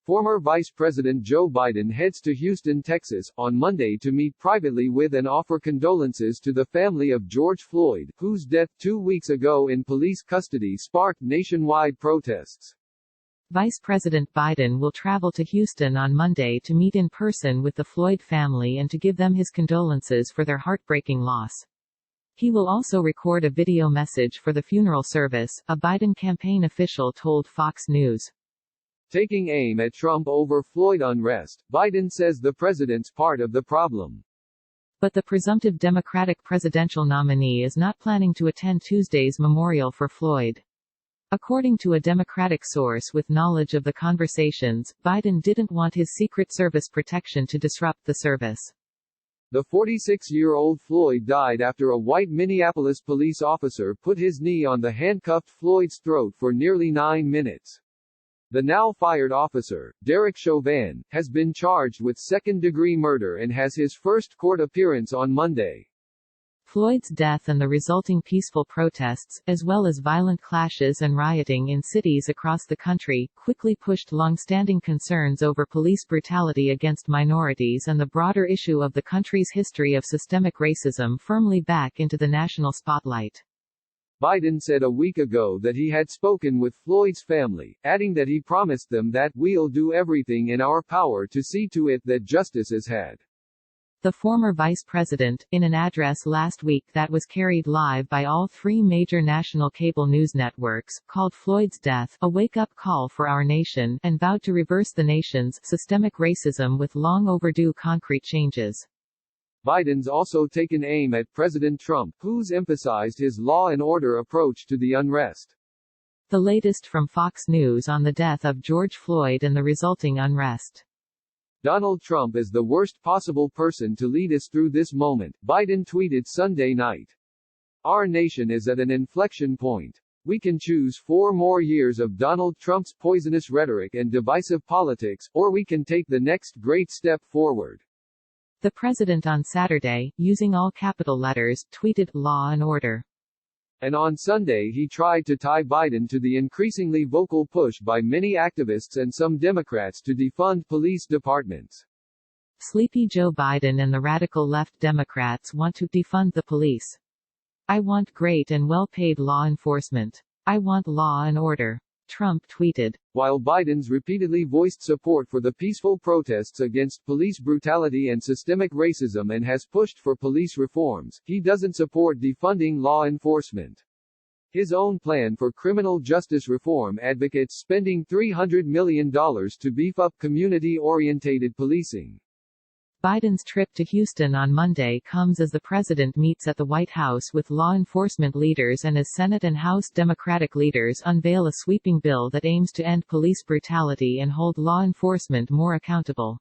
Former Vice President Joe Biden heads to Houston, Texas, on Monday to meet privately with and offer condolences to the family of George Floyd, whose death 2 weeks ago in police custody sparked nationwide protests. Vice President Biden will travel to Houston on Monday to meet in person with the Floyd family and to give them his condolences for their heartbreaking loss. He will also record a video message for the funeral service, a Biden campaign official told Fox News. Taking aim at Trump over Floyd unrest, Biden says the president's part of the problem. But the presumptive Democratic presidential nominee is not planning to attend Tuesday's memorial for Floyd. According to a Democratic source with knowledge of the conversations, Biden didn't want his Secret Service protection to disrupt the service. The 46-year-old Floyd died after a white Minneapolis police officer put his knee on the handcuffed Floyd's throat for nearly 9 minutes. The now-fired officer, Derek Chauvin, has been charged with second-degree murder and has his first court appearance on Monday. Floyd's death and the resulting peaceful protests, as well as violent clashes and rioting in cities across the country, quickly pushed long-standing concerns over police brutality against minorities and the broader issue of the country's history of systemic racism firmly back into the national spotlight. Biden said a week ago that he had spoken with Floyd's family, adding that he promised them that we'll do everything in our power to see to it that justice is had. The former vice president, in an address last week that was carried live by all three major national cable news networks, called Floyd's death a wake-up call for our nation and vowed to reverse the nation's systemic racism with long-overdue concrete changes. Biden's also taken aim at President Trump, who's emphasized his law and order approach to the unrest. The latest from Fox News on the death of George Floyd and the resulting unrest. Donald Trump is the worst possible person to lead us through this moment, Biden tweeted Sunday night. Our nation is at an inflection point. We can choose 4 more years of Donald Trump's poisonous rhetoric and divisive politics, or we can take the next great step forward. The president on Saturday, using all capital letters, tweeted, "Law and order." And on Sunday he tried to tie Biden to the increasingly vocal push by many activists and some Democrats to defund police departments. Sleepy Joe Biden and the radical left Democrats want to defund the police. I want great and well-paid law enforcement. I want law and order, Trump tweeted. While Biden's repeatedly voiced support for the peaceful protests against police brutality and systemic racism and has pushed for police reforms, he doesn't support defunding law enforcement. His own plan for criminal justice reform advocates spending $300 million to beef up community-oriented policing. Biden's trip to Houston on Monday comes as the president meets at the White House with law enforcement leaders and as Senate and House Democratic leaders unveil a sweeping bill that aims to end police brutality and hold law enforcement more accountable.